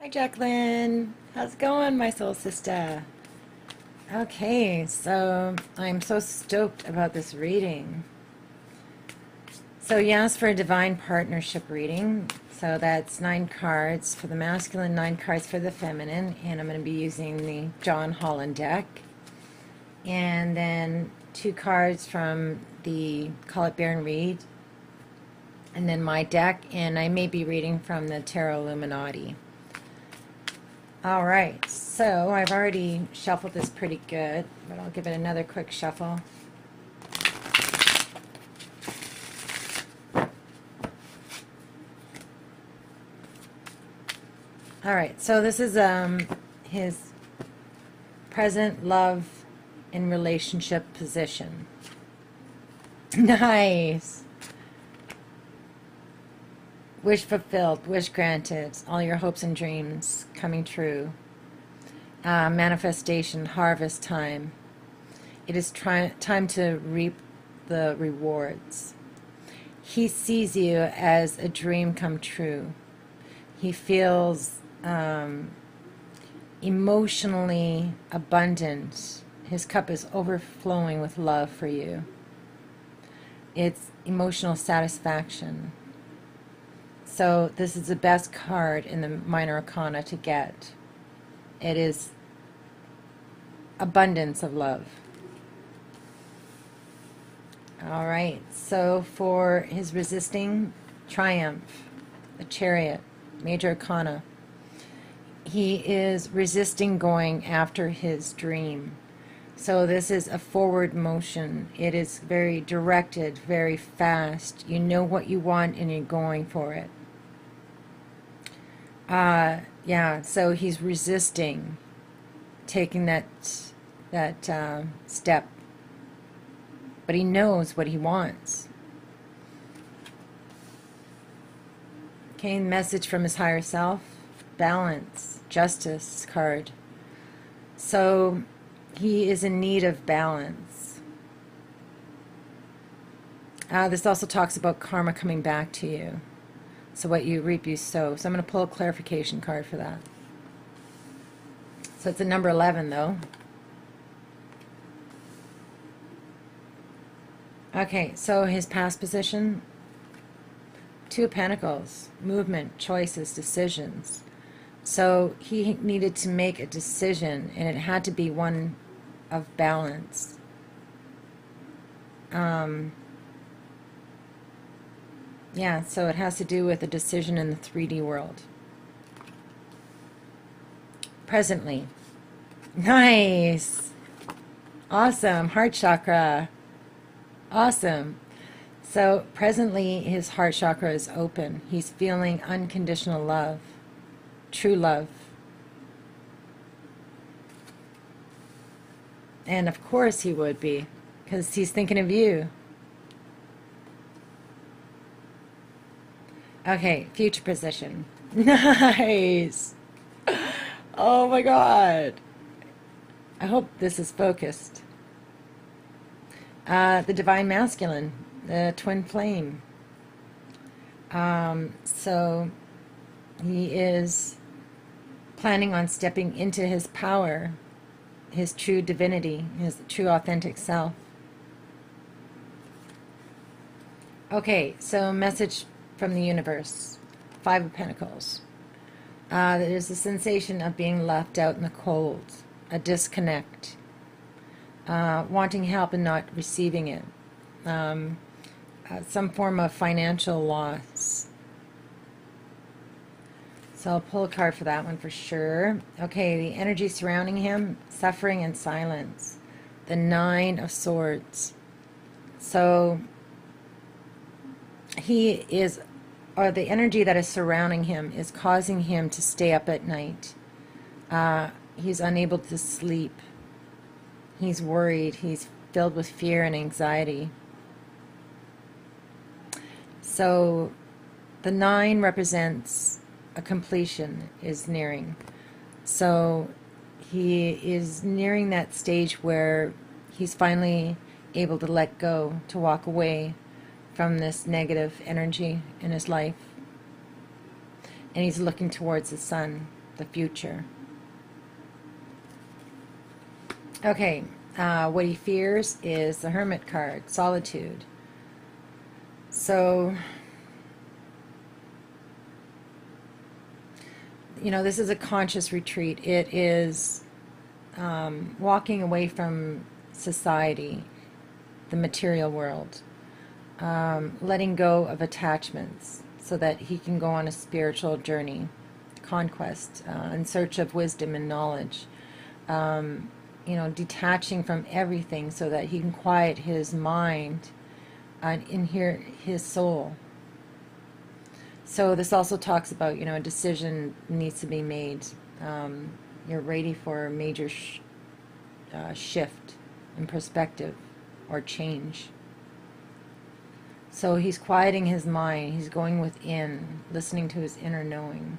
Hi, Jacqueline. How's it going, my soul sister? Okay, so I'm so stoked about this reading. So you asked for a divine partnership reading. So that's 9 cards for the masculine, 9 cards for the feminine, and I'm going to be using the John Holland deck. And then 2 cards from the Call It Bear and Read, and then my deck, and I may be reading from the Tarot Illuminati. All right, so I've already shuffled this pretty good, but I'll give it another quick shuffle. All right, so this is his present love and relationship position. Nice. Wish fulfilled, wish granted, all your hopes and dreams coming true. Manifestation, harvest time. It is time to reap the rewards. He sees you as a dream come true. He feels emotionally abundant. His cup is overflowing with love for you. It's emotional satisfaction. So this is the best card in the Minor Arcana to get. It is abundance of love. All right, so for his resisting, triumph, the Chariot, Major Arcana. He is resisting going after his dream. So this is a forward motion. It is very directed, very fast. You know what you want and you're going for it. Yeah, so he's resisting taking that step. But he knows what he wants. Okay, message from his higher self. Balance, justice card. So he is in need of balance. This also talks about karma coming back to you. So what you reap, you sow. So I'm going to pull a clarification card for that. So it's a number 11, though. Okay, so his past position, 2 of Pentacles, movement, choices, decisions. So he needed to make a decision, and it had to be one of balance. Yeah, so it has to do with a decision in the 3D world. Presently. Nice. Awesome. Heart chakra. Awesome. So presently his heart chakra is open. He's feeling unconditional love. True love. And of course he would be, because he's thinking of you. Okay, future position. Nice. Oh my God. I hope this is focused. The divine masculine, the twin flame. So he is planning on stepping into his power, his true divinity, his true authentic self. Okay, so message from the universe. 5 of Pentacles. There's a sensation of being left out in the cold, a disconnect, wanting help and not receiving it, some form of financial loss. So I'll pull a card for that one for sure. Okay, the energy surrounding him, suffering and silence. The 9 of Swords. So he is, or the energy that is surrounding him is causing him to stay up at night. He's unable to sleep. He's worried. He's filled with fear and anxiety. So the 9 represents a completion is nearing. So he is nearing that stage where he's finally able to let go, to walk away from this negative energy in his life. And he's looking towards the sun. the future. Okay, what he fears is the Hermit card, solitude. So, you know, this is a conscious retreat. It is walking away from society, the material world, letting go of attachments so that he can go on a spiritual journey, conquest, in search of wisdom and knowledge. You know, detaching from everything so that he can quiet his mind and hear his soul. So this also talks about, you know, a decision needs to be made. You're ready for a major shift in perspective or change. So he's quieting his mind. He's going within, listening to his inner knowing.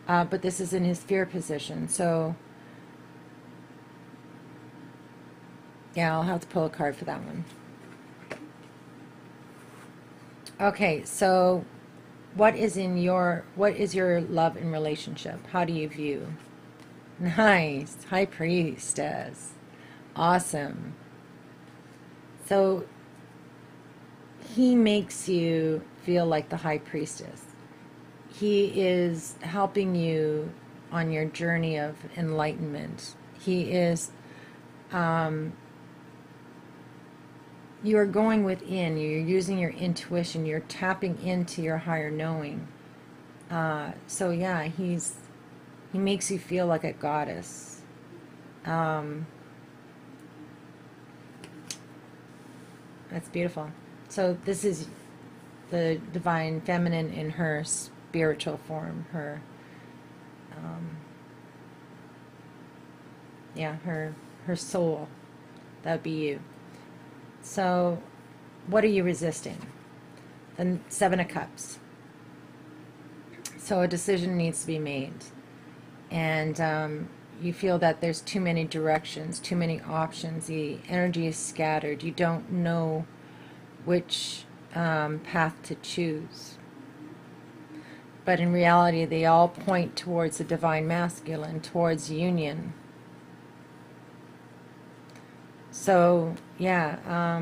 But this is in his fear position. So, yeah, I'll have to pull a card for that one. Okay, so what is your love and relationship? How do you view? Nice. High Priestess. Awesome. So he makes you feel like the High Priestess. He is helping you on your journey of enlightenment. He is, you are going within, you're using your intuition, you're tapping into your higher knowing. So yeah, he makes you feel like a goddess. That's beautiful. So this is the divine feminine in her spiritual form, her, her soul. That would be you. So, what are you resisting? The Seven of Cups. So a decision needs to be made. And you feel that there's too many directions, too many options. The energy is scattered. You don't know which path to choose. But in reality, they all point towards the divine masculine, towards union. So, yeah,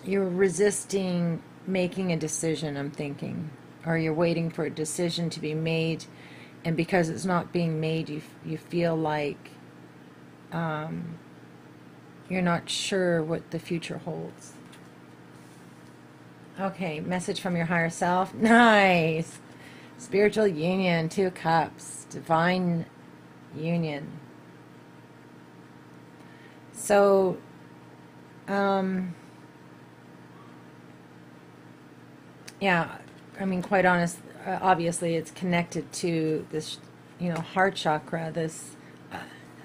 you're resisting making a decision, I'm thinking. Or you're waiting for a decision to be made, and because it's not being made, you feel like you're not sure what the future holds. Okay, message from your higher self. Nice. Spiritual union, 2 cups, divine union. So, yeah, I mean, quite honest, obviously it's connected to this, you know, heart chakra, this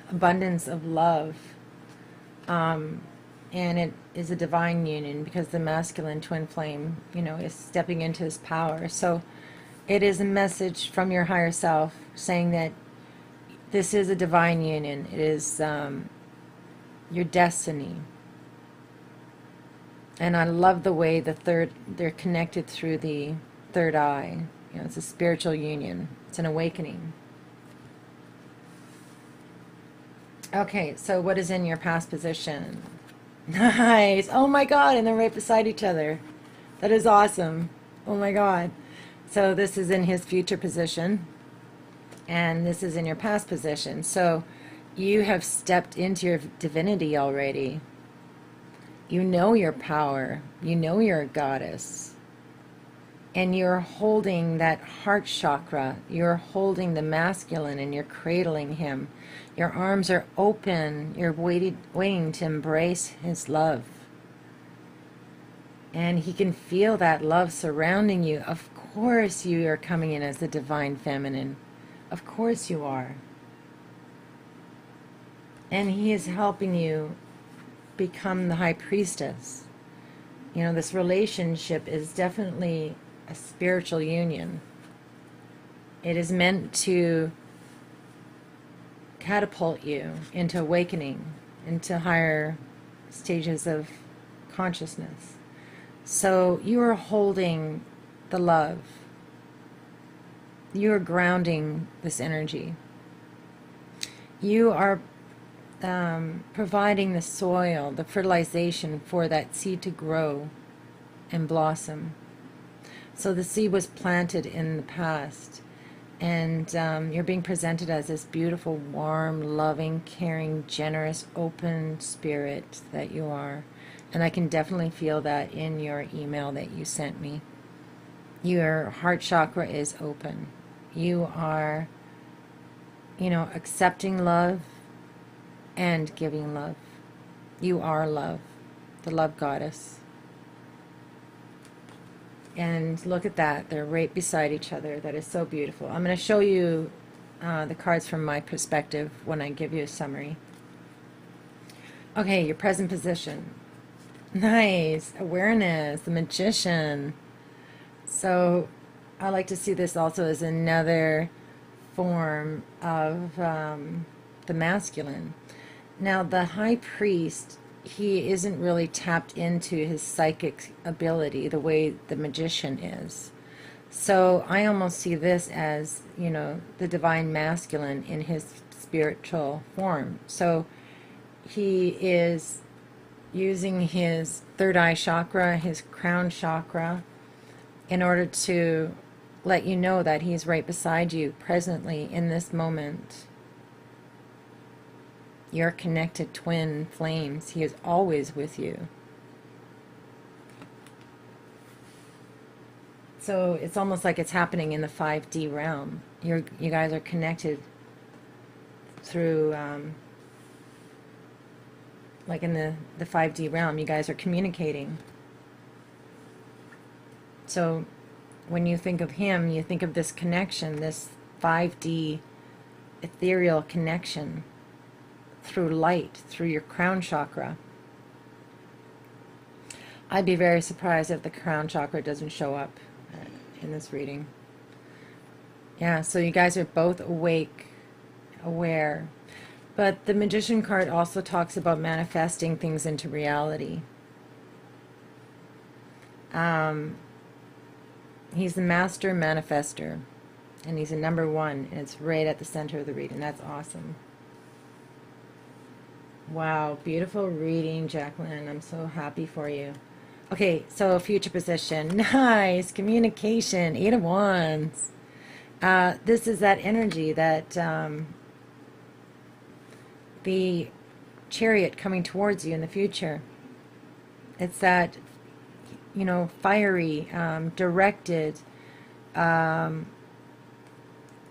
abundance of love. And it is a divine union because the masculine twin flame, you know, is stepping into his power. So it is a message from your higher self saying that this is a divine union. It is your destiny. And I love the way they're connected through the third eye. You know, it's a spiritual union. It's an awakening. Okay, so what is in your past position? Nice. Oh my God, and they're right beside each other. That is awesome. Oh my God. So this is in his future position, and this is in your past position. So you have stepped into your divinity already. You know your power. You know you're a goddess. And you're holding that heart chakra. You're holding the masculine and you're cradling him. Your arms are open. You're waiting to embrace his love. And he can feel that love surrounding you. Of course you are coming in as the divine feminine. Of course you are. And he is helping you become the high priestess. You know, this relationship is definitely a spiritual union. It is meant to catapult you into awakening, into higher stages of consciousness. So you are holding the love. you're grounding this energy. You are providing the soil, the fertilization for that seed to grow and blossom. So the seed was planted in the past, and you're being presented as this beautiful, warm, loving, caring, generous, open spirit that you are. And I can definitely feel that in your email that you sent me. Your heart chakra is open. You are, accepting love and giving love. You are love, the love goddess. And look at that. They're right beside each other. That is so beautiful. I'm going to show you the cards from my perspective when I give you a summary. Okay, your present position. Nice. Awareness, the magician. So I like to see this also as another form of the masculine. Now, the high priest, he isn't really tapped into his psychic ability the way the magician is. So I almost see this as, the divine masculine in his spiritual form. So he is using his third eye chakra, his crown chakra, in order to let you know that he's right beside you presently in this moment. Your connected twin flames. He is always with you. So it's almost like it's happening in the 5D realm. You guys are connected through, like in the 5D realm, you guys are communicating. So when you think of him, you think of this connection, this 5D ethereal connection through light, through your crown chakra. I'd be very surprised if the crown chakra doesn't show up in this reading. Yeah, so you guys are both awake, aware. But the Magician card also talks about manifesting things into reality. He's the master manifester, and he's a number 1, and it's right at the center of the reading. That's awesome. Wow, beautiful reading, Jacqueline. I'm so happy for you. Okay, so future position. Nice. Communication. 8 of Wands. This is that energy that the Chariot coming towards you in the future. It's that, fiery, directed,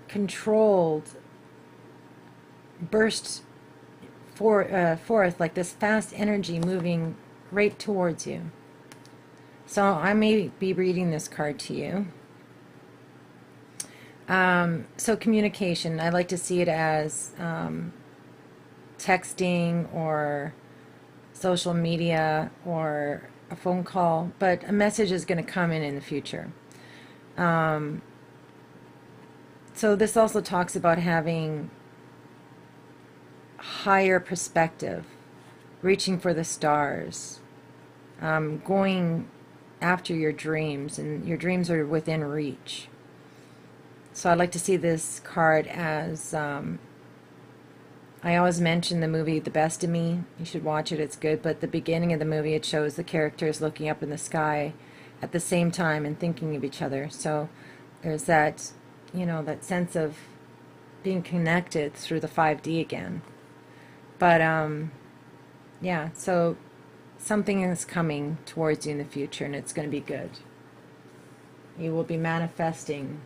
controlled, burst forth like this fast energy moving right towards you. So I may be reading this card to you. So communication, I like to see it as texting or social media or a phone call, but a message is going to come in the future. So this also talks about having higher perspective, reaching for the stars, going after your dreams, and your dreams are within reach. So I'd like to see this card as, I always mention the movie The Best of Me. You should watch it, it's good. But the beginning of the movie, it shows the characters looking up in the sky at the same time and thinking of each other. So there's that, that sense of being connected through the 5D again. But, yeah, so something is coming towards you in the future, and it's going to be good. You will be manifesting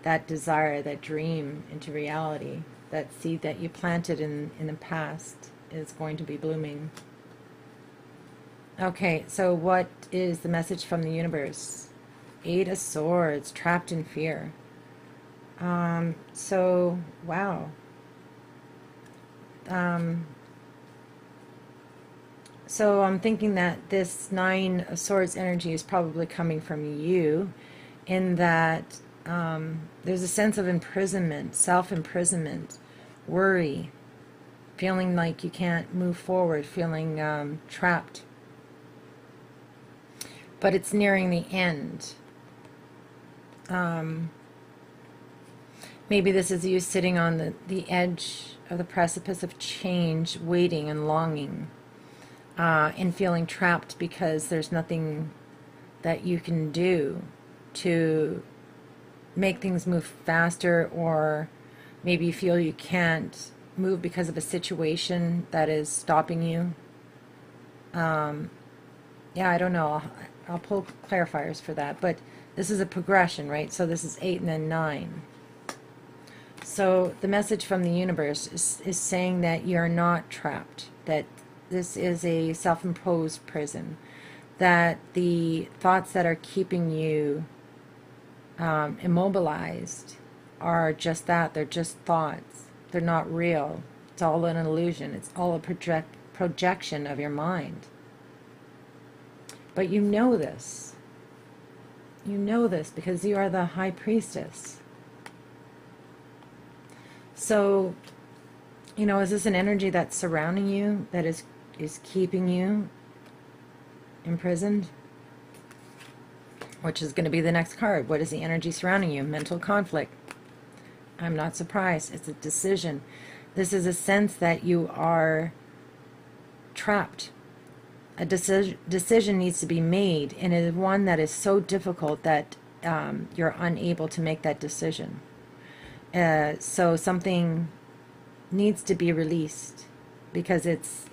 that desire, that dream into reality. That seed that you planted in the past is going to be blooming. Okay, so what is the message from the universe? 8 of Swords, trapped in fear. So, wow. So I'm thinking that this 9 of Swords energy is probably coming from you, in that there's a sense of imprisonment, self-imprisonment, worry, feeling like you can't move forward, feeling trapped. But it's nearing the end. Maybe this is you sitting on the edge of the precipice of change, waiting and longing, and feeling trapped because there's nothing that you can do to make things move faster, or maybe you feel you can't move because of a situation that is stopping you. Yeah, I don't know. I'll pull clarifiers for that, but this is a progression, right? So this is 8 and then 9. So the message from the universe is saying that you're not trapped, that this is a self-imposed prison, that the thoughts that are keeping you immobilized are just that. They're just thoughts. They're not real. It's all an illusion. It's all a projection of your mind. But you know this. You know this because you are the high priestess. So, you know, is this an energy that's surrounding you, that is keeping you imprisoned? Which is going to be the next card. What is the energy surrounding you? Mental conflict. I'm not surprised. It's a decision. This is a sense that you are trapped. A decision needs to be made, and it is one that is so difficult that you're unable to make that decision. So something needs to be released because it's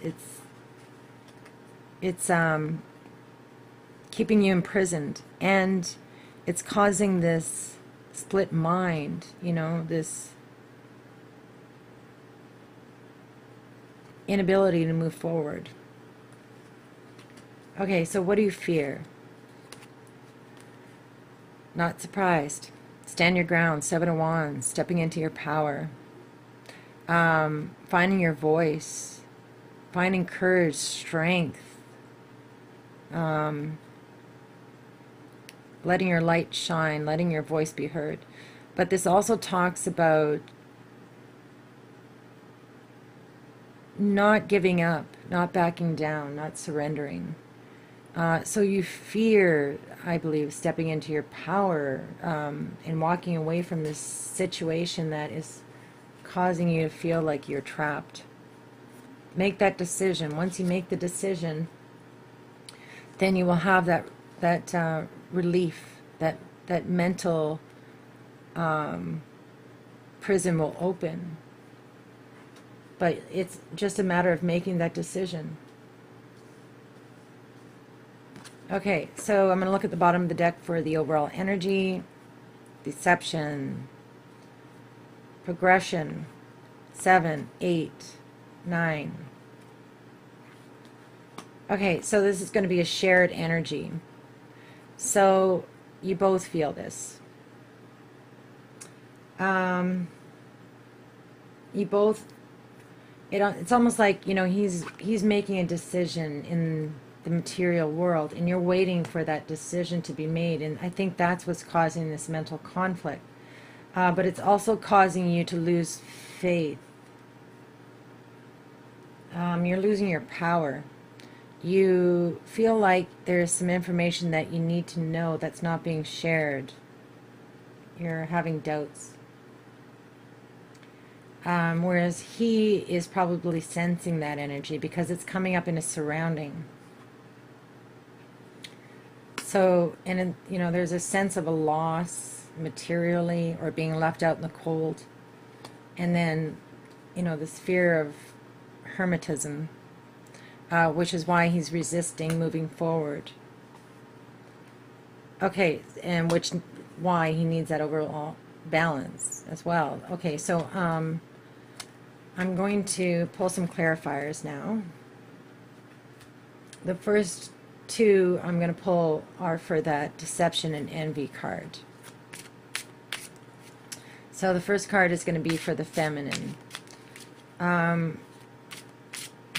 keeping you imprisoned, and it's causing this split mind, you know, this inability to move forward. Okay, so what do you fear? Not surprised. Stand your ground. 7 of Wands. Stepping into your power. Finding your voice. Finding courage, strength. Letting your light shine. Letting your voice be heard. But this also talks about not giving up, not backing down, not surrendering. So you fear, I believe, stepping into your power and walking away from this situation that is causing you to feel like you're trapped. Make that decision. Once you make the decision, then you will have that relief, that mental prison will open. But it's just a matter of making that decision. Okay, so I'm going to look at the bottom of the deck for the overall energy, deception, progression, 7, 8, 9. Okay, so this is going to be a shared energy. So you both feel this. You both, it's almost like, you know, he's making a decision in the material world, and you're waiting for that decision to be made, and I think that's what's causing this mental conflict. But it's also causing you to lose faith. You're losing your power. You feel like there's some information that you need to know that's not being shared. You're having doubts. Whereas he is probably sensing that energy because it's coming up in his surrounding. So, and you know, there's a sense of a loss materially or being left out in the cold. And then, you know, this fear of hermetism, which is why he's resisting moving forward. Okay, and why he needs that overall balance as well. Okay, so I'm going to pull some clarifiers now. The first two I'm going to pull are for that deception and envy card. So the first card is going to be for the feminine. The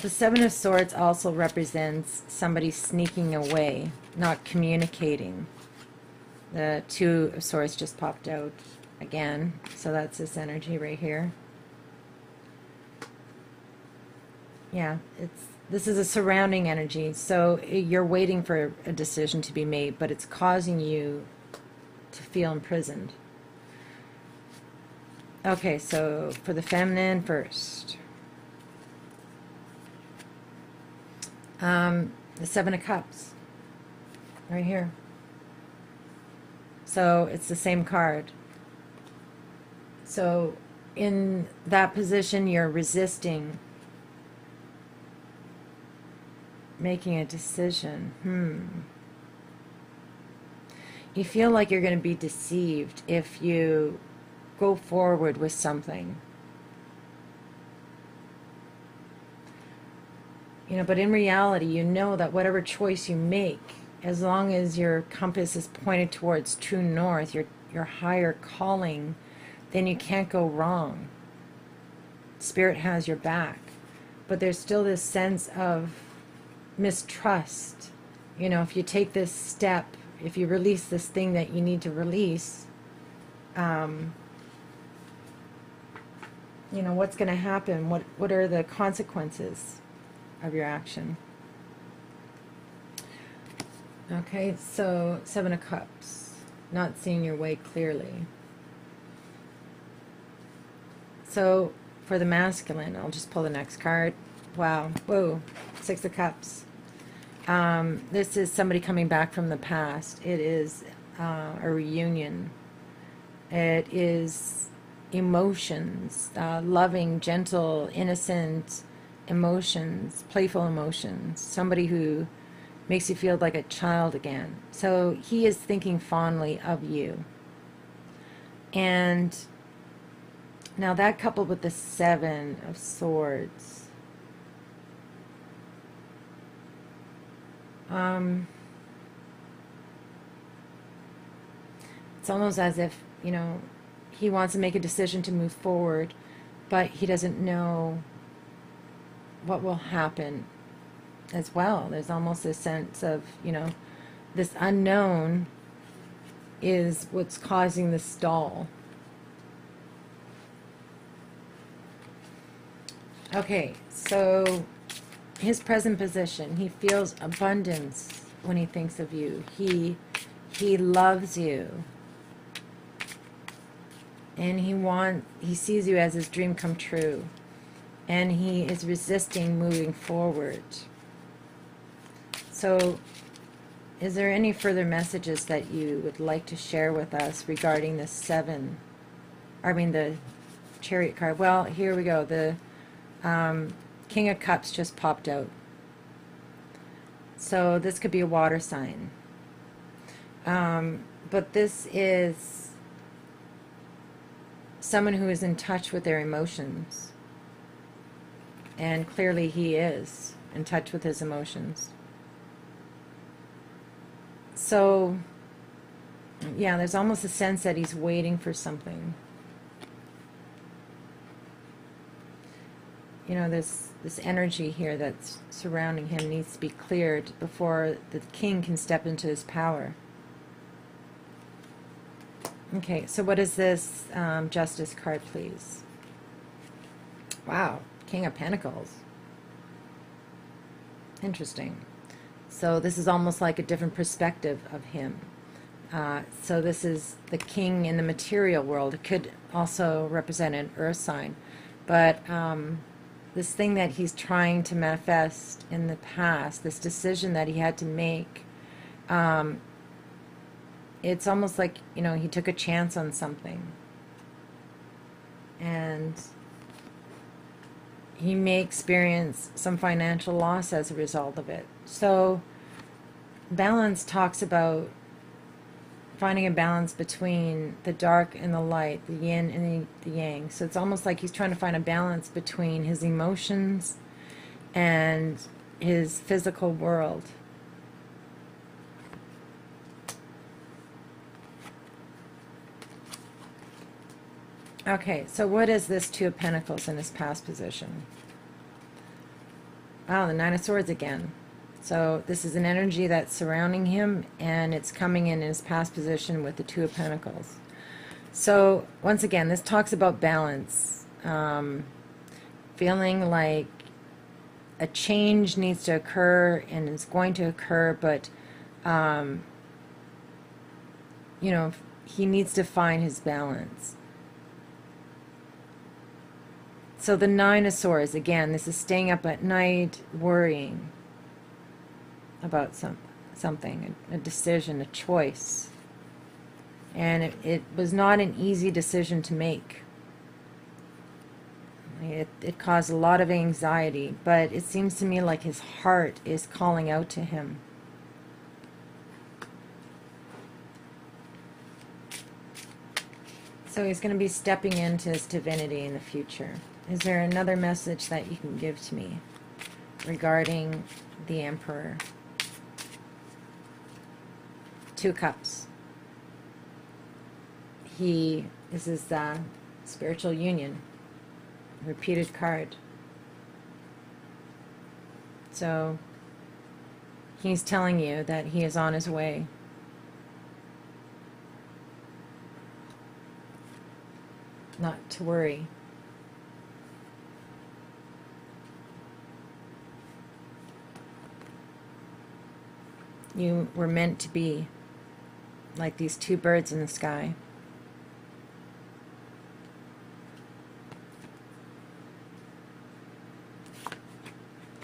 7 of Swords also represents somebody sneaking away, not communicating. The 2 of Swords just popped out again, so that's this energy right here. Yeah, this is a surrounding energy, so you're waiting for a decision to be made, but it's causing you to feel imprisoned. Okay, so for the feminine first. The Seven of Cups. Right here. So it's the same card. So in that position, you're resisting making a decision. You feel like you're going to be deceived if you go forward with something. You know, but in reality, you know that whatever choice you make, as long as your compass is pointed towards true north, your higher calling, then you can't go wrong. Spirit has your back. But there's still this sense of mistrust. You know, if you take this step, if you release this thing that you need to release, you know, what's going to happen? What are the consequences of your action? Okay, so Seven of Cups, not seeing your way clearly. So for the masculine, I'll just pull the next card. Wow, whoa, Six of Cups. This is somebody coming back from the past. It is a reunion. It is emotions, loving, gentle, innocent emotions, playful emotions. Somebody who makes you feel like a child again. So he is thinking fondly of you. And now that coupled with the Seven of Swords. It's almost as if, you know, he wants to make a decision to move forward, but he doesn't know what will happen as well. There's almost a sense of, you know, this unknown is what's causing the stall. Okay, so his present position, he feels abundance when he thinks of you. He loves you. And he sees you as his dream come true. And he is resisting moving forward. So, is there any further messages that you would like to share with us regarding the the Chariot card? Well, here we go. The King of Cups just popped out. So this could be a water sign. But this is someone who is in touch with their emotions. And clearly he is in touch with his emotions. So, yeah, there's almost a sense that he's waiting for something. You know, this energy here that's surrounding him needs to be cleared before the king can step into his power. Okay, so what is this Justice card, please? Wow, King of Pentacles. Interesting. So this is almost like a different perspective of him. So this is the king in the material world. It could also represent an earth sign. But this thing that he's trying to manifest in the past, this decision that he had to make, it's almost like, you know, he took a chance on something. And he may experience some financial loss as a result of it. So balance talks about finding a balance between the dark and the light, the yin and the yang. So it's almost like he's trying to find a balance between his emotions and his physical world. Okay, so what is this Two of Pentacles in his past position? Wow, the Nine of Swords again. So this is an energy that's surrounding him, and it's coming in his past position with the Two of Pentacles. So once again, this talks about balance. Feeling like a change needs to occur and is going to occur, but you know, he needs to find his balance. So the Nine of Swords, again, this is staying up at night, worrying about something, a decision, a choice. And it was not an easy decision to make. It caused a lot of anxiety, but it seems to me like his heart is calling out to him. So he's going to be stepping into his divinity in the future. Is there another message that you can give to me regarding the Emperor? Two Cups. This is the spiritual union. Repeated card. So he's telling you that he is on his way. Not to worry. You were meant to be like these two birds in the sky.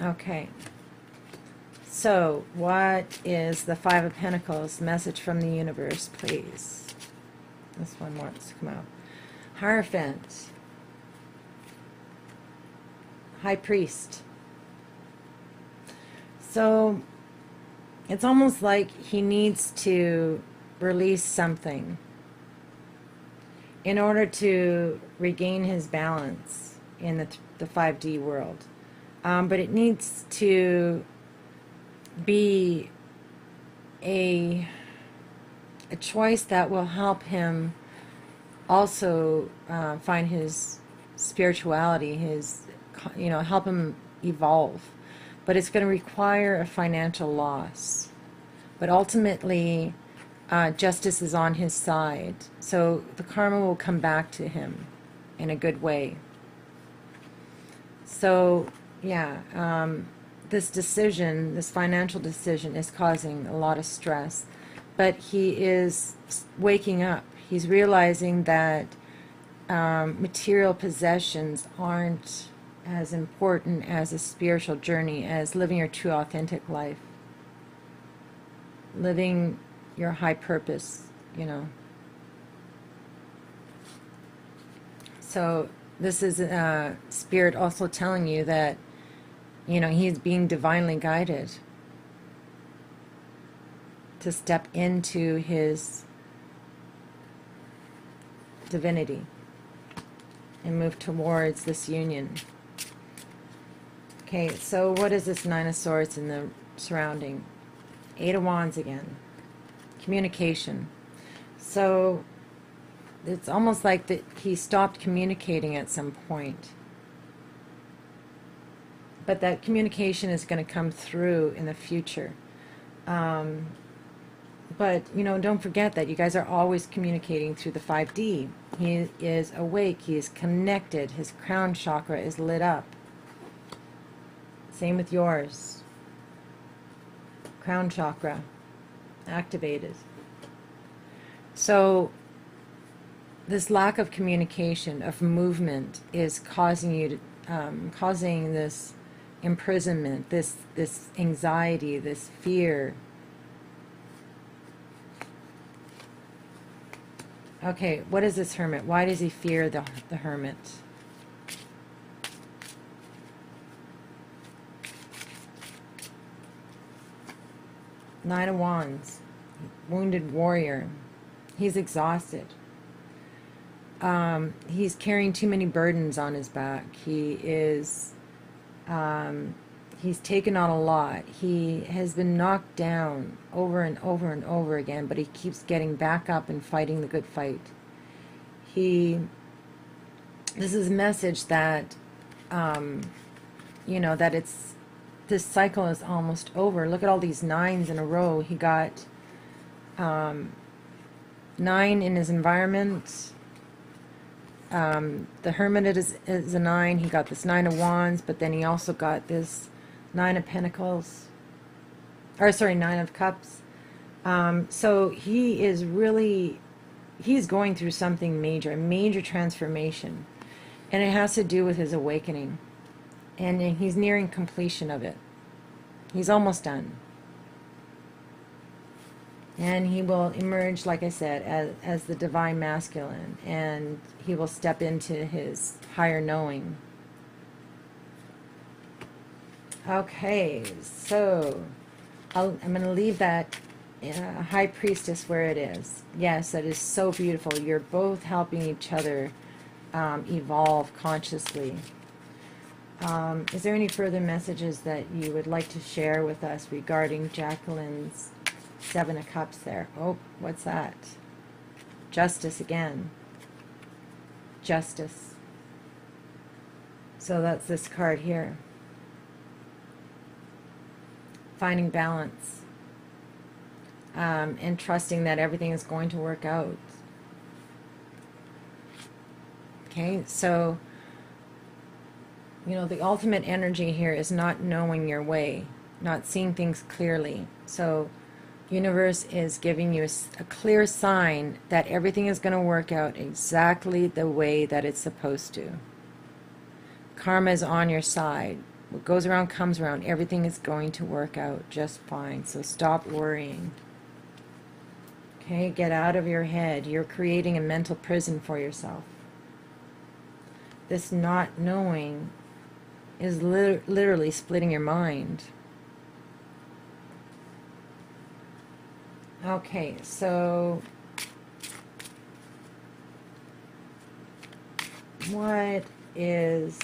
Okay. So, what is the Five of Pentacles? Message from the universe, please. This one wants to come out. Hierophant. High Priest. So, it's almost like he needs to release something in order to regain his balance in the 5D world. But it needs to be a choice that will help him also find his spirituality, help him evolve. But it's going to require a financial loss. But ultimately, justice is on his side. So the karma will come back to him in a good way. So, yeah, this decision, this financial decision is causing a lot of stress. But he is waking up. He's realizing that material possessions aren't as important as a spiritual journey, as living your true authentic life, living your high purpose, So this is Spirit also telling you that, he's being divinely guided to step into his divinity and move towards this union. Okay, so what is this Nine of Swords in the surrounding? Eight of Wands again. Communication. So it's almost like that he stopped communicating at some point. But that communication is going to come through in the future. But, don't forget that you guys are always communicating through the 5D. He is awake. He is connected. His crown chakra is lit up. Same with yours. Crown chakra activated. So this lack of communication, of movement, is causing you to, causing this imprisonment, this anxiety, this fear. Okay, what is this Hermit? Why does he fear the Hermit? Nine of Wands. Wounded warrior. He's exhausted. He's carrying too many burdens on his back. He is... he's taken on a lot. He has been knocked down over and over and over again, but he keeps getting back up and fighting the good fight. This is a message that, that this cycle is almost over. Look at all these nines in a row. He got 9 in his environment. The Hermit is a 9. He got this 9 of Wands, but then he also got this 9 of Pentacles. Or, sorry, 9 of Cups. So he is really, he's going through something major, a major transformation. And it has to do with his awakening. And he's nearing completion of it. He's almost done. And he will emerge, like I said, as the divine masculine. And he will step into his higher knowing. Okay, so I'm going to leave that High Priestess where it is. Yes, that is so beautiful. You're both helping each other evolve consciously. Is there any further messages that you would like to share with us regarding Jacqueline's Seven of Cups there? Oh, what's that? Justice again. Justice. So that's this card here. Finding balance. And trusting that everything is going to work out. Okay, so, you know, the ultimate energy here is not knowing your way, not seeing things clearly. So, universe is giving you a clear sign that everything is going to work out exactly the way that it's supposed to. Karma is on your side. What goes around comes around. Everything is going to work out just fine. So stop worrying. Okay, get out of your head. You're creating a mental prison for yourself. This not knowing is literally splitting your mind. Okay, so what is...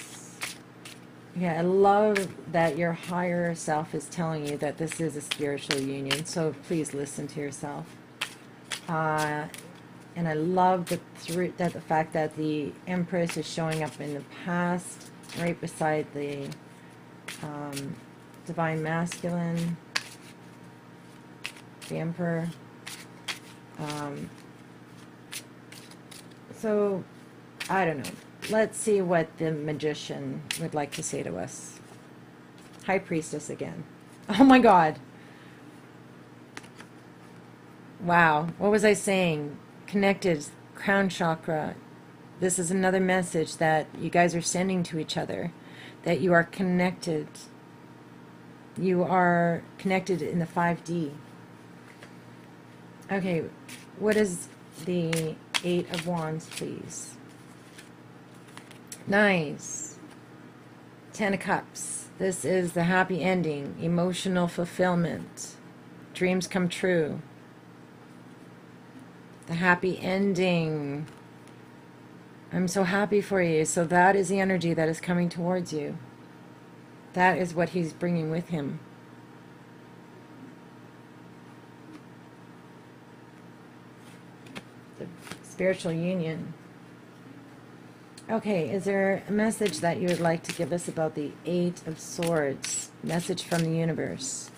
Yeah, I love that your higher self is telling you that this is a spiritual union, so please listen to yourself. And I love the fact that the Empress is showing up in the past, right beside the Divine Masculine, the Emperor. So, I don't know. Let's see what the Magician would like to say to us. High Priestess again. Oh my God. Wow. What was I saying? Connected, crown chakra. This is another message that you guys are sending to each other. That you are connected. You are connected in the 5D. Okay. What is the Eight of Wands, please? Nice. Ten of Cups. This is the happy ending. Emotional fulfillment. Dreams come true. The happy ending. I'm so happy for you. So that is the energy that is coming towards you. That is what he's bringing with him. The spiritual union. Okay, is there a message that you would like to give us about the Eight of Swords? Message from the universe.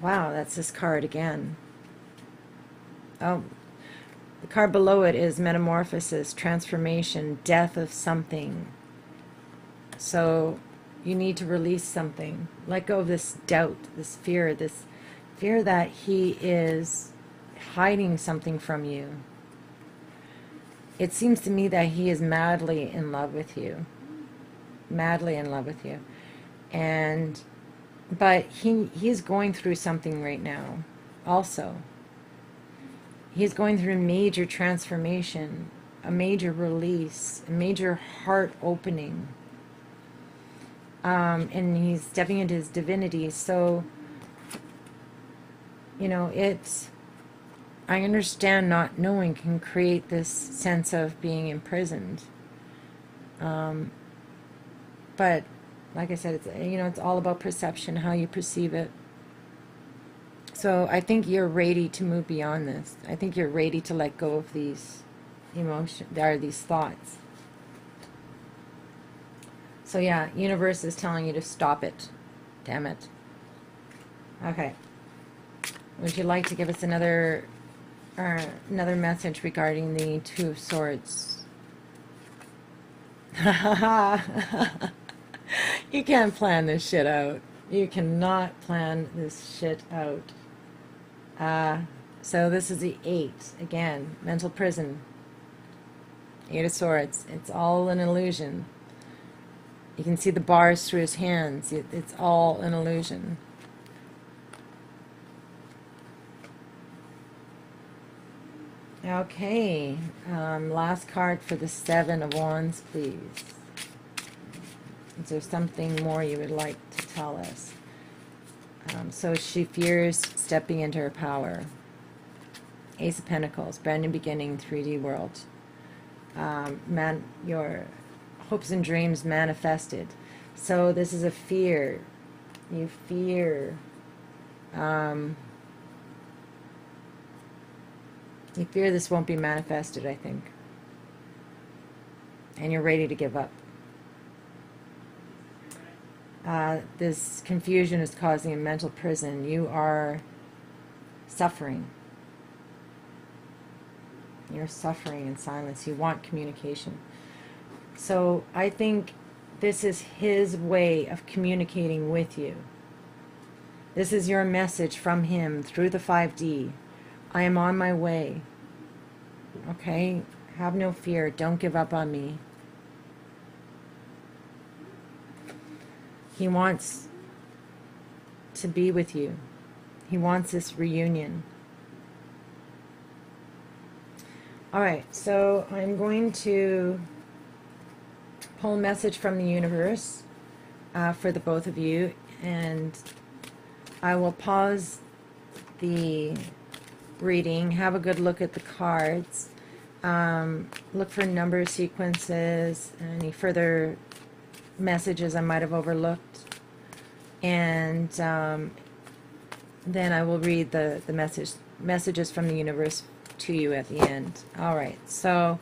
Wow, that's this card again. Oh, the card below it is metamorphosis, transformation, death of something. So you need to release something. Let go of this doubt, this fear that he is hiding something from you. It seems to me that he is madly in love with you. Madly in love with you. But he's going through something right now also. He's going through a major transformation, a major release, a major heart opening. And he's stepping into his divinity. So, you know, I understand not knowing can create this sense of being imprisoned. But, like I said, it's all about perception, how you perceive it. So I think you're ready to move beyond this. I think you're ready to let go of these emotions, or these thoughts. So yeah, universe is telling you to stop it. Damn it. Okay. Would you like to give us another message regarding the Two of Swords? You can't plan this shit out. You cannot plan this shit out. So this is the 8. Again, mental prison. Eight of Swords. It's all an illusion. You can see the bars through his hands. It's all an illusion. Okay, last card for the Seven of Wands, please. Is there something more you would like to tell us? So she fears stepping into her power. Ace of Pentacles, brand new beginning, 3D world. Your hopes and dreams manifested. So this is a fear. You fear. You fear this won't be manifested, I think. And you're ready to give up. This confusion is causing a mental prison. You are suffering. You're suffering in silence. You want communication. So I think this is his way of communicating with you. This is your message from him through the 5D. I am on my way. Okay? Have no fear. Don't give up on me. He wants to be with you. He wants this reunion. Alright, so I'm going to pull a message from the universe for the both of you, and I will pause the reading, have a good look at the cards, look for number sequences, any further messages I might have overlooked, and then I will read the messages from the universe to you at the end. Alright, so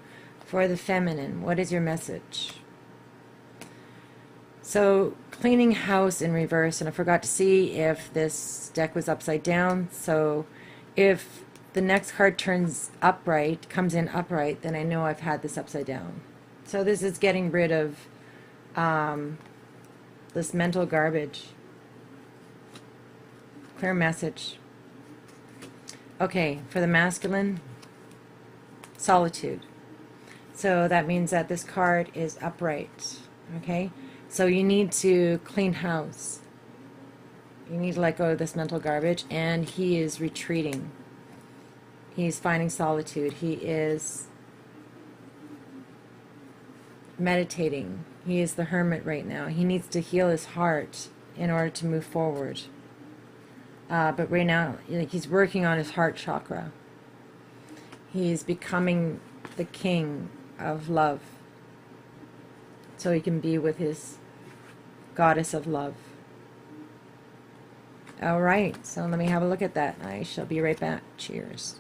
for the feminine, what is your message? So, cleaning house in reverse, and I forgot to see if this deck was upside down, so if the next card turns upright, comes in upright, then I know I've had this upside down. So this is getting rid of this mental garbage. Clear message. Okay, for the masculine, solitude. So that means that this card is upright. Okay, so you need to clean house. You need to let go of this mental garbage, and he is retreating. He's finding solitude. He is meditating. He is the hermit right now. He needs to heal his heart in order to move forward. But right now, he's working on his heart chakra. He's becoming the king of love, so he can be with his goddess of love. All right, so let me have a look at that. I shall be right back. Cheers.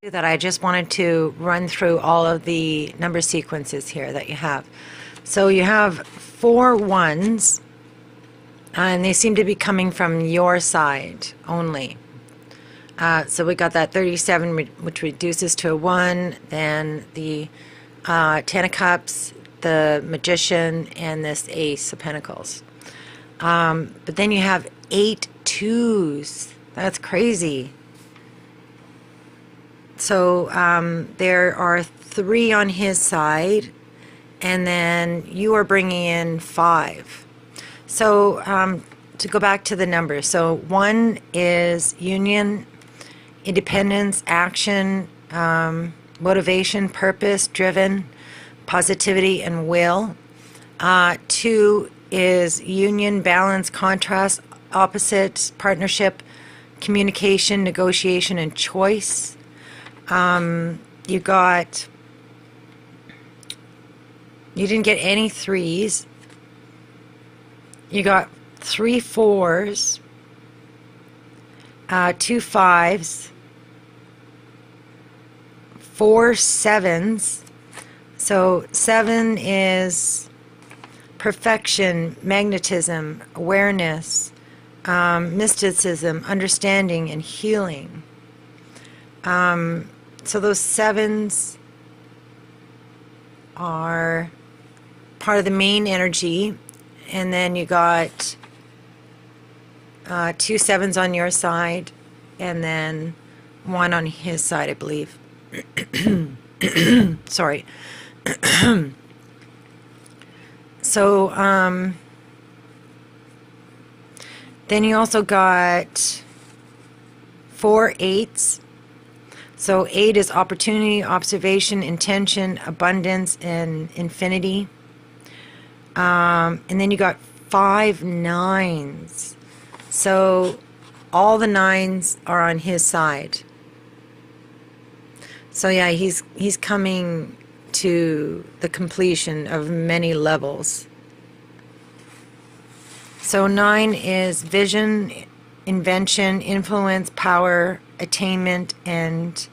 That I just wanted to run through all of the number sequences here that you have. So you have 4 ones, and they seem to be coming from your side only. So we got that 37, which reduces to a 1, then the 10 of Cups, the Magician, and this Ace of Pentacles. But then you have 8 twos. That's crazy. So there are 3 on his side, and then you are bringing in 5. So to go back to the numbers, so 1 is union, independence, action, motivation, purpose, driven, positivity, and will. 2 is union, balance, contrast, opposite, partnership, communication, negotiation, and choice. You didn't get any 3s. You got 3 4s, 2 5s, 4 7s. So 7 is perfection, magnetism, awareness, mysticism, understanding, and healing. So those 7s are part of the main energy, and then you got 2 7s on your side, and then 1 on his side, I believe. Sorry. So, then you also got 4 8s. So 8 is opportunity, observation, intention, abundance, and infinity. And then you got 5 9s. So all the 9s are on his side. So yeah, he's coming to the completion of many levels. So 9 is vision, invention, influence, power, attainment, and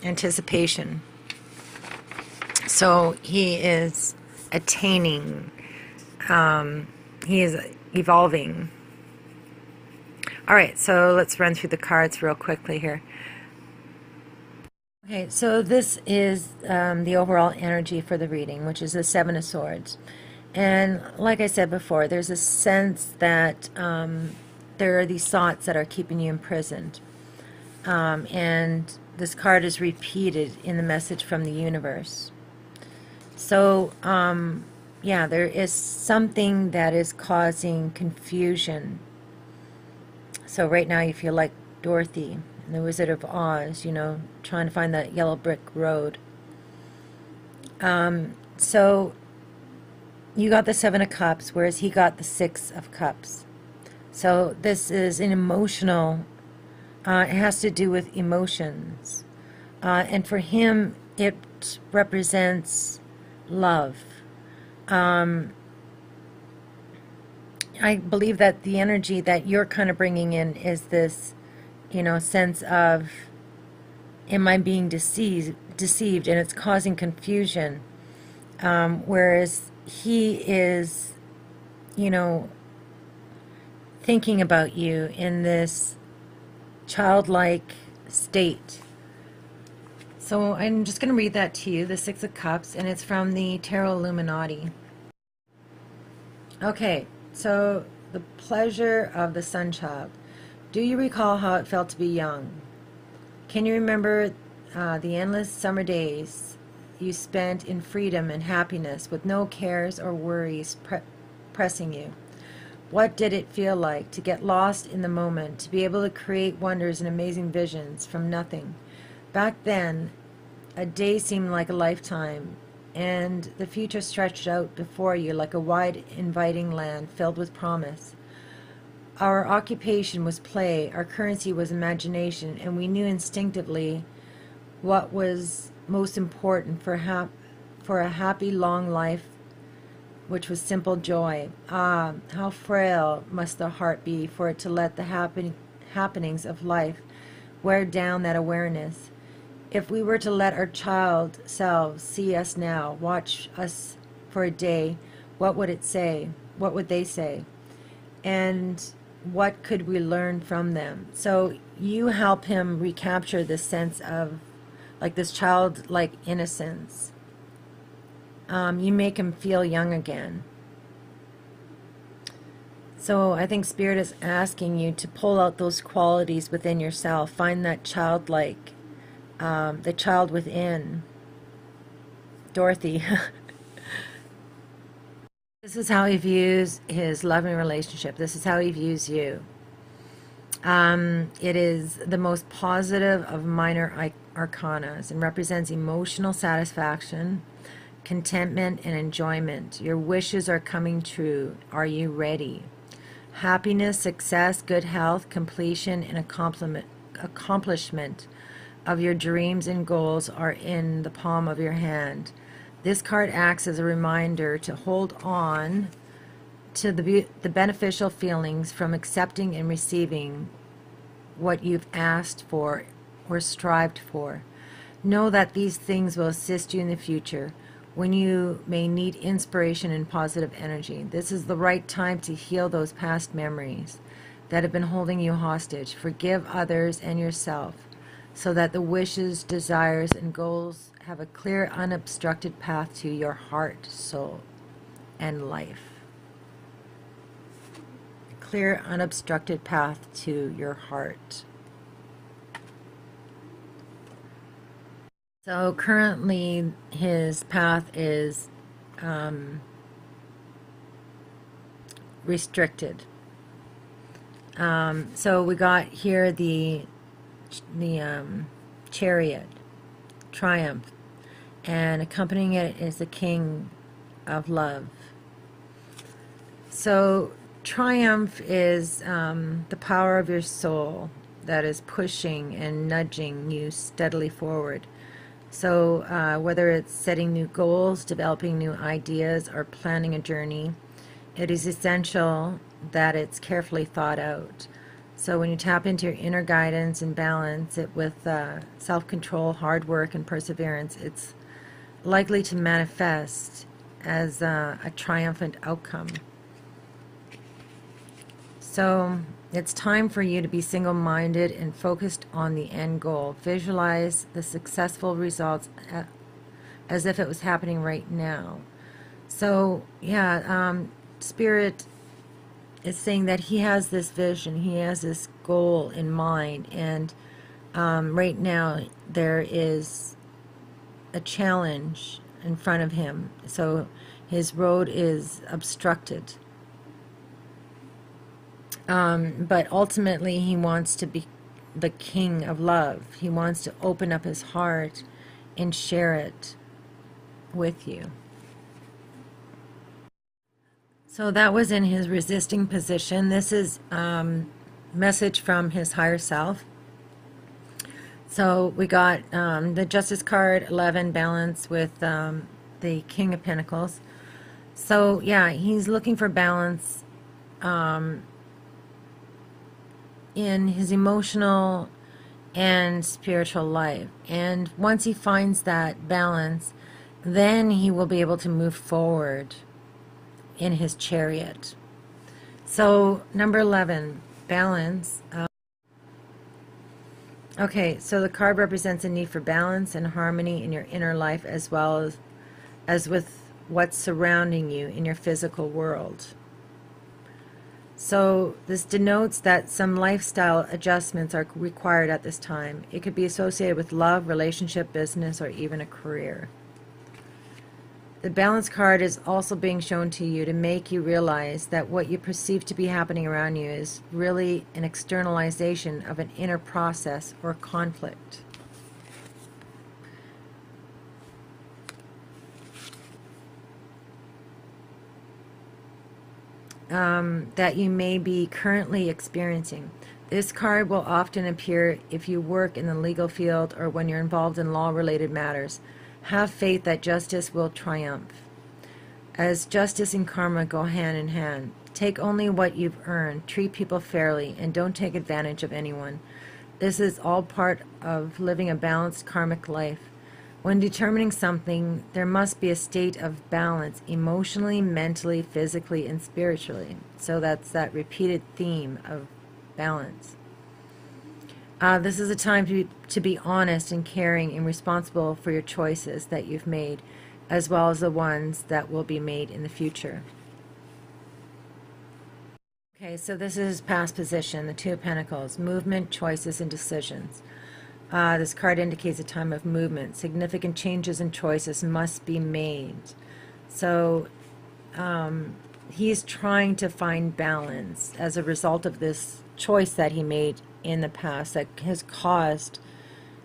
anticipation. So he is attaining, he is evolving. All right, so let's run through the cards real quickly here. Okay, so this is the overall energy for the reading, which is the Seven of Swords. And like I said before, there's a sense that there are these thoughts that are keeping you imprisoned. And this card is repeated in the message from the universe. So, yeah, there is something that is causing confusion. So right now you feel like Dorothy in The Wizard of Oz, you know, trying to find that yellow brick road. So you got the Seven of Cups, whereas he got the Six of Cups. So this is an emotional, it has to do with emotions. And for him, it represents love. I believe that the energy that you're kind of bringing in is this, you know, sense of, am I being deceived, and it's causing confusion. Whereas he is, you know, thinking about you in this childlike state. So I'm just going to read that to you, the Six of Cups, and it's from the Tarot Illuminati. Okay, so the pleasure of the Sun Child. Do you recall how it felt to be young? Can you remember the endless summer days you spent in freedom and happiness with no cares or worries pressing you? What did it feel like to get lost in the moment, to be able to create wonders and amazing visions from nothing? Back then, a day seemed like a lifetime, and the future stretched out before you like a wide, inviting land filled with promise. Our occupation was play, our currency was imagination, and we knew instinctively what was most important for a happy, long life, which was simple joy. Ah, how frail must the heart be for it to let the happenings of life wear down that awareness. If we were to let our child selves see us now, watch us for a day, what would it say? What would they say? And what could we learn from them? So you help him recapture this sense of, like, this childlike innocence. You make him feel young again. So I think Spirit is asking you to pull out those qualities within yourself. Find that childlike, the child within. Dorothy. This is how he views his loving relationship. This is how he views you. It is the most positive of minor arcanas and represents emotional satisfaction, contentment, and enjoyment. Your wishes are coming true. Are you ready? Happiness, success, good health, completion, and accomplishment of your dreams and goals are in the palm of your hand. This card acts as a reminder to hold on to the beneficial feelings from accepting and receiving what you've asked for or strived for. Know that these things will assist you in the future when you may need inspiration and positive energy. This is the right time to heal those past memories that have been holding you hostage. Forgive others and yourself so that the wishes, desires, and goals have a clear, unobstructed path to your heart, soul, and life. A clear, unobstructed path to your heart. So currently his path is restricted. So we got here the chariot, triumph, and accompanying it is the king of love. So triumph is the power of your soul that is pushing and nudging you steadily forward. So whether it's setting new goals, developing new ideas, or planning a journey, it is essential that it's carefully thought out. So when you tap into your inner guidance and balance it with self-control, hard work, and perseverance, it's likely to manifest as a triumphant outcome. So it's time for you to be single-minded and focused on the end goal. Visualize the successful results as if it was happening right now. So yeah, Spirit is saying that he has this vision, he has this goal in mind, and right now there is a challenge in front of him. So his road is obstructed. But ultimately he wants to be the king of love. He wants to open up his heart and share it with you. So that was in his resisting position. This is message from his higher self. So we got the Justice card, 11, balance with the King of Pentacles. So yeah, he's looking for balance in his emotional and spiritual life. And once he finds that balance, then he will be able to move forward in his chariot. So number 11, balance. Okay, so the card represents a need for balance and harmony in your inner life as well as with what's surrounding you in your physical world. So this denotes that some lifestyle adjustments are required at this time. It could be associated with love, relationship, business, or even a career. The balance card is also being shown to you to make you realize that what you perceive to be happening around you is really an externalization of an inner process or conflict. That you may be currently experiencing. This card will often appear if you work in the legal field or when you're involved in law-related matters. Have faith that justice will triumph, as justice and karma go hand in hand. Take only what you've earned, treat people fairly, and don't take advantage of anyone. This is all part of living a balanced karmic life. When determining something, there must be a state of balance emotionally, mentally, physically, and spiritually. So that's that repeated theme of balance. This is a time to be honest and caring and responsible for your choices that you've made, as well as the ones that will be made in the future. Okay, so this is past position, the Two of Pentacles, movement, choices, and decisions. This card indicates a time of movement. Significant changes and choices must be made. So he's trying to find balance as a result of this choice that he made in the past that has caused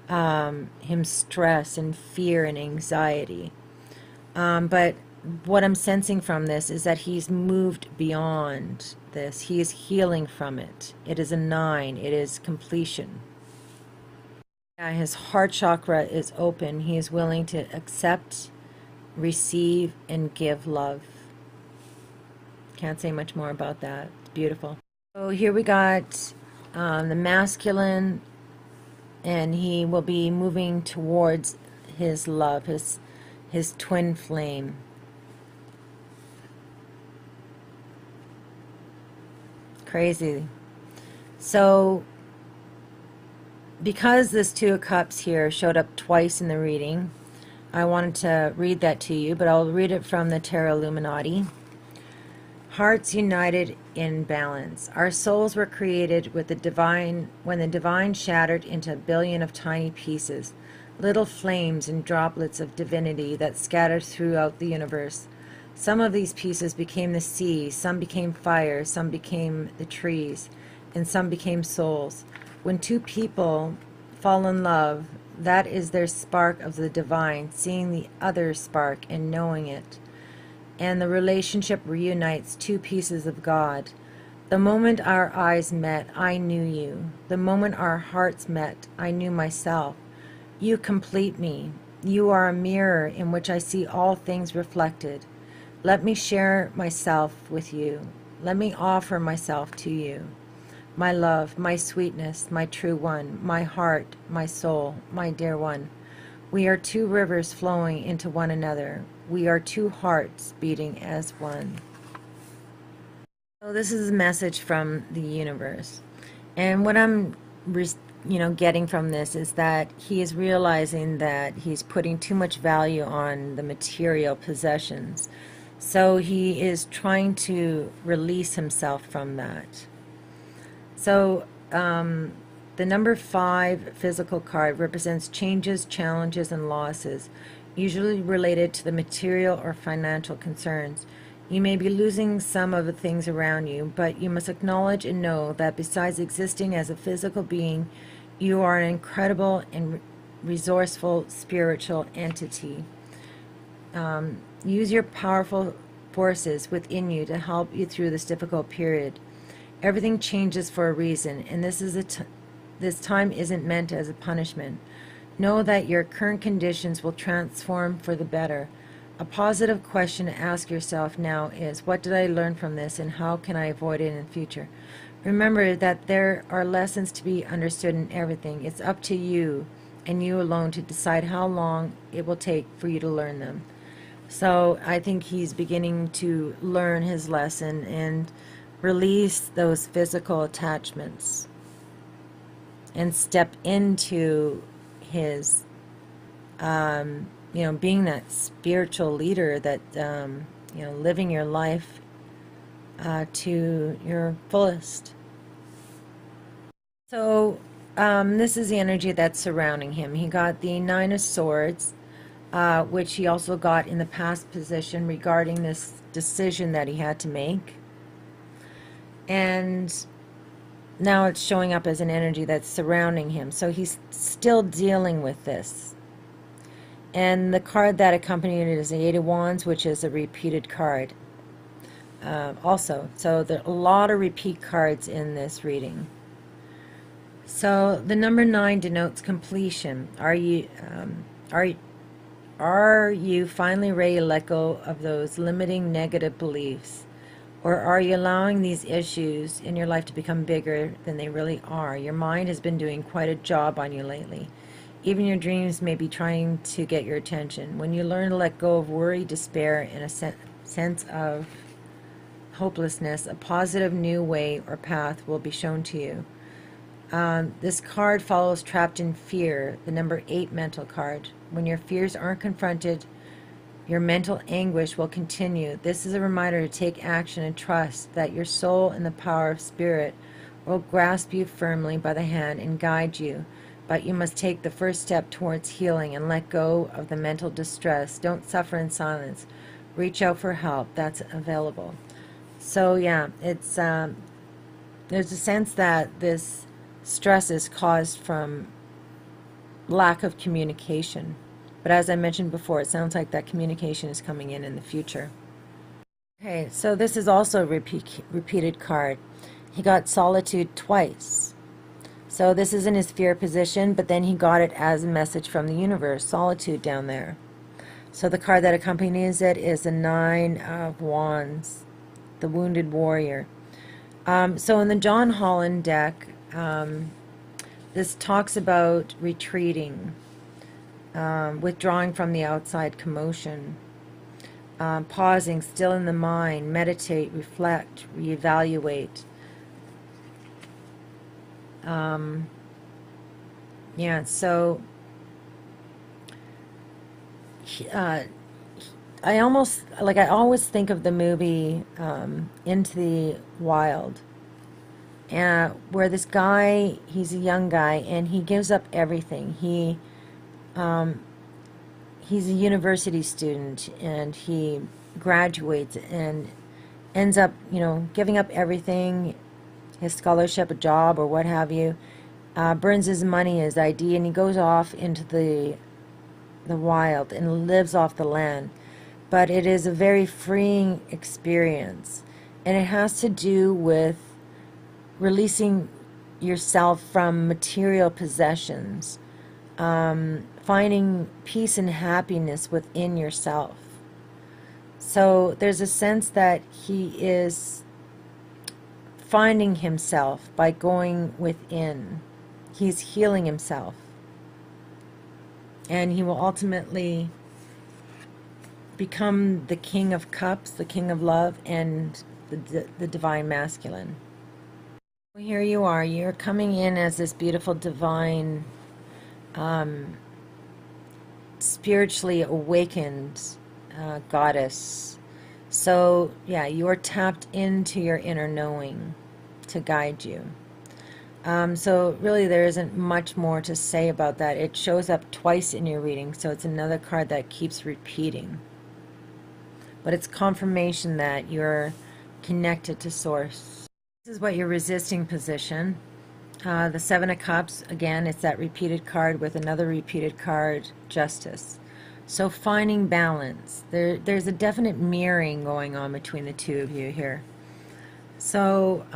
him stress and fear and anxiety. But what I'm sensing from this is that he's moved beyond this. He is healing from it. It is a 9. It is completion. His heart chakra is open. He is willing to accept, receive, and give love. Can't say much more about that. It's beautiful. So here we got the masculine, and he will be moving towards his love, his twin flame. Crazy. So because this Two of Cups here showed up twice in the reading, I wanted to read that to you, but I'll read it from the Tarot Illuminati. Hearts united in balance. Our souls were created with the divine, when the divine shattered into a billion of tiny pieces. little flames and droplets of divinity that scattered throughout the universe. Some of these pieces became the sea, some became fire, some became the trees, and some became souls. When two people fall in love, that is their spark of the divine, seeing the other spark and knowing it. And the relationship reunites two pieces of God. The moment our eyes met, I knew you. The moment our hearts met, I knew myself. You complete me. You are a mirror in which I see all things reflected. Let me share myself with you. Let me offer myself to you. My love, my sweetness, my true one, my heart, my soul, my dear one. We are two rivers flowing into one another. We are two hearts beating as one. So this is a message from the universe. And what I'm getting from this is that he is realizing that he's putting too much value on the material possessions. So he is trying to release himself from that. So the number 5 physical card represents changes, challenges, and losses, usually related to the material or financial concerns. You may be losing some of the things around you, but you must acknowledge and know that besides existing as a physical being, you are an incredible and resourceful spiritual entity. Use your powerful forces within you to help you through this difficult period. Everything changes for a reason, and this time isn't meant as a punishment. Know that your current conditions will transform for the better. A positive question to ask yourself now is, what did I learn from this, and how can I avoid it in the future? Remember that there are lessons to be understood in everything. It's up to you and you alone to decide how long it will take for you to learn them. So I think he's beginning to learn his lesson and release those physical attachments and step into his being that spiritual leader that living your life to your fullest. So this is the energy that's surrounding him. He got the 9 of Swords, which he also got in the past position regarding this decision that he had to make. And now it's showing up as an energy that's surrounding him. So he's still dealing with this. And the card that accompanied it is the 8 of Wands, which is a repeated card. Also, so there are a lot of repeat cards in this reading. So the number 9 denotes completion. Are you finally ready to let go of those limiting negative beliefs? Or are you allowing these issues in your life to become bigger than they really are? Your mind has been doing quite a job on you lately. Even your dreams may be trying to get your attention. When you learn to let go of worry, despair, and a sense of hopelessness, a positive new way or path will be shown to you. This card follows trapped in fear, the number 8 mental card. When your fears aren't confronted, your mental anguish will continue. This is a reminder to take action and trust that your soul and the power of spirit will grasp you firmly by the hand and guide you. But you must take the first step towards healing and let go of the mental distress. Don't suffer in silence. Reach out for help that's available. So yeah, it's there's a sense that this stress is caused from lack of communication. But as I mentioned before, it sounds like that communication is coming in the future. Okay, so this is also a repeated card. He got solitude twice. So this is in his fear position, but then he got it as a message from the universe, solitude down there. So the card that accompanies it is the 9 of Wands, the wounded warrior. So in the John Holland deck, this talks about retreating, withdrawing from the outside commotion, pausing, still in the mind, meditate, reflect, reevaluate. Yeah, so I always think of the movie Into the Wild, where this guy, he's a young guy, and he gives up everything. He he's a university student, and he graduates and ends up, giving up everything, his scholarship, a job, or what have you, burns his money, his ID, and he goes off into the wild and lives off the land. But it is a very freeing experience, and it has to do with releasing yourself from material possessions, finding peace and happiness within yourself. So there's a sense that he is finding himself by going within. He's healing himself. And he will ultimately become the King of Cups, the King of Love, and the Divine Masculine. Here you are. You're coming in as this beautiful, divine, spiritually awakened goddess. So, yeah, you're tapped into your inner knowing to guide you. So really there isn't much more to say about that. It shows up twice in your reading, so it's another card that keeps repeating. But it's confirmation that you're connected to Source. This is what your resisting position. The Seven of Cups, again, it's that repeated card with another repeated card, Justice. So finding balance. There's a definite mirroring going on between the two of you here. So,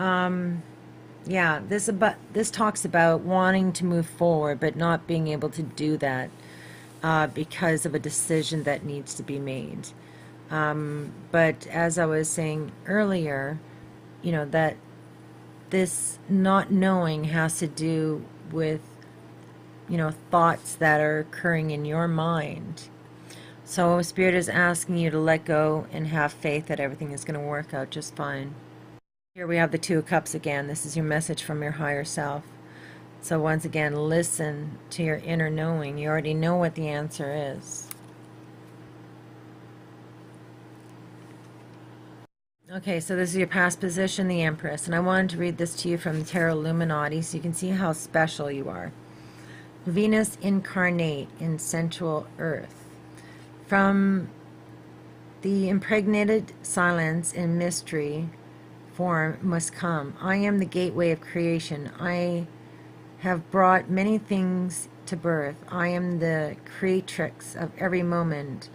yeah, this talks about wanting to move forward, but not being able to do that because of a decision that needs to be made. But as I was saying earlier, that this not knowing has to do with, thoughts that are occurring in your mind. So Spirit is asking you to let go and have faith that everything is going to work out just fine. Here we have the Two of Cups again. This is your message from your higher self. So once again, listen to your inner knowing. You already know what the answer is. Okay, so this is your past position, the Empress. And I wanted to read this to you from the Tarot Illuminati so you can see how special you are. Venus incarnate in sensual earth. From the impregnated silence and mystery, form must come. I am the gateway of creation. I have brought many things to birth. I am the creatrix of every moment,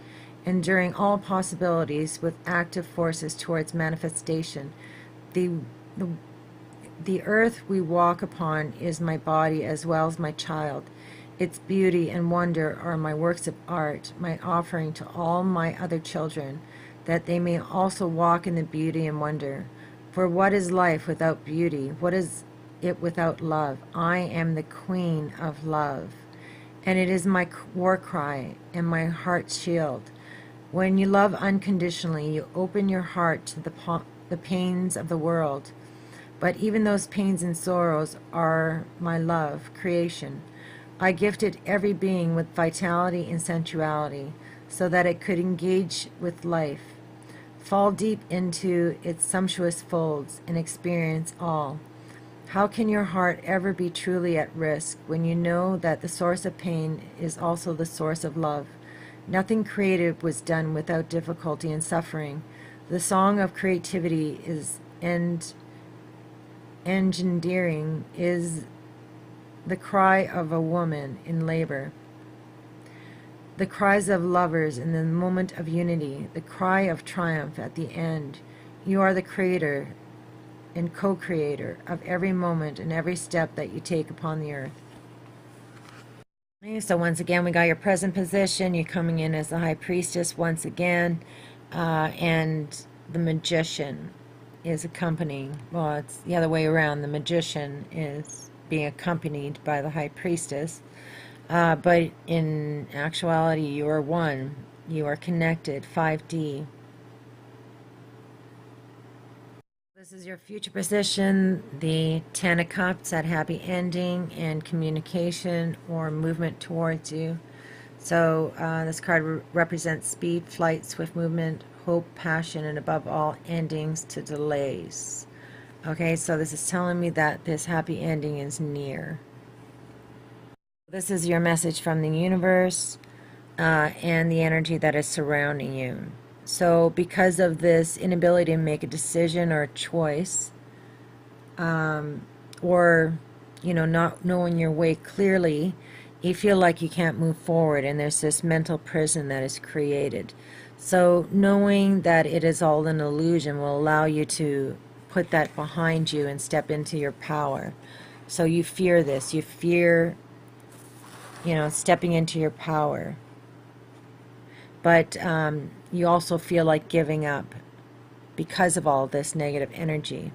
enduring all possibilities with active forces towards manifestation. The earth we walk upon is my body as well as my child. Its beauty and wonder are my works of art, my offering to all my other children, that they may also walk in the beauty and wonder. For what is life without beauty? What is it without love? I am the Queen of Love, and it is my war cry and my heart's shield. When you love unconditionally, you open your heart to the pains of the world. But even those pains and sorrows are my love, creation. I gifted every being with vitality and sensuality so that it could engage with life, fall deep into its sumptuous folds, and experience all. How can your heart ever be truly at risk when you know that the source of pain is also the source of love? Nothing creative was done without difficulty and suffering. The song of creativity is engendering is the cry of a woman in labor, the cries of lovers in the moment of unity, the cry of triumph at the end. You are the creator and co-creator of every moment and every step that you take upon the earth. Okay, so once again, we got your present position. You're coming in as the High Priestess once again, and the Magician is accompanying, well, it's the other way around. The Magician is being accompanied by the High Priestess. But in actuality, you are one. You are connected, 5D. This is your future position, the Ten of Cups, that happy ending and communication or movement towards you. So this card represents speed, flight, swift movement, hope, passion, and above all, endings to delays. Okay, so this is telling me that this happy ending is near. This is your message from the universe and the energy that is surrounding you. So because of this inability to make a decision or a choice, or, you know, not knowing your way clearly, you feel like you can't move forward, and there's this mental prison that is created. So knowing that it is all an illusion will allow you to put that behind you and step into your power. So you fear this. You fear, you know, stepping into your power. But you also feel like giving up because of all this negative energy.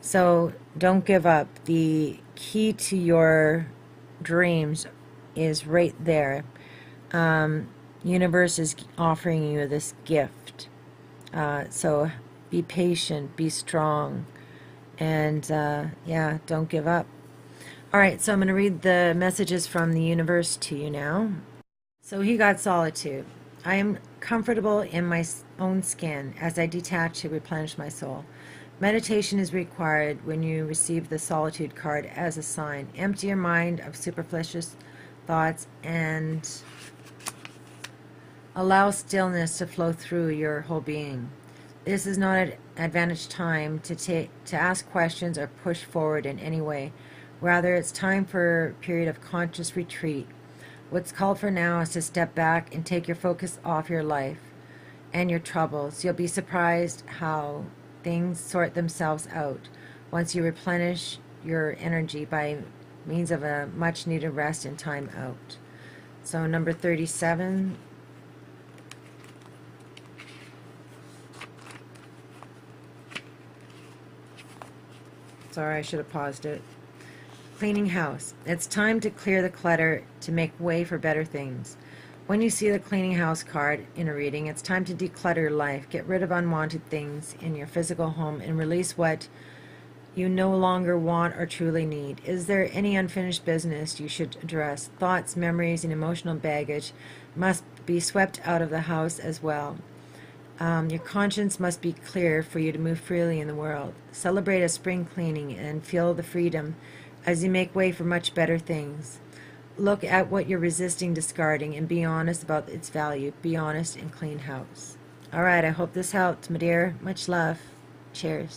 So don't give up. The key to your dreams is right there. Universe is offering you this gift. So be patient, be strong, and yeah, don't give up. All right, so I'm going to read the messages from the universe to you now. So he got solitude. I am comfortable in my own skin as I detach to replenish my soul. Meditation is required when you receive the solitude card as a sign. Empty your mind of superfluous thoughts and allow stillness to flow through your whole being. This is not an advantage time to ask questions or push forward in any way. Rather, it's time for a period of conscious retreat. What's called for now is to step back and take your focus off your life and your troubles. You'll be surprised how things sort themselves out once you replenish your energy by means of a much needed rest and time out. So number 37. Sorry, I should have paused it. Cleaning house. It's time to clear the clutter to make way for better things. When you see the cleaning house card in a reading, it's time to declutter your life. Get rid of unwanted things in your physical home and release what you no longer want or truly need. Is there any unfinished business you should address? Thoughts, memories, and emotional baggage must be swept out of the house as well. Your conscience must be clear for you to move freely in the world. Celebrate a spring cleaning and feel the freedom as you make way for much better things. Look at what you're resisting discarding and be honest about its value. Be honest and clean house. All right, I hope this helped, my dear. Much love. Cheers.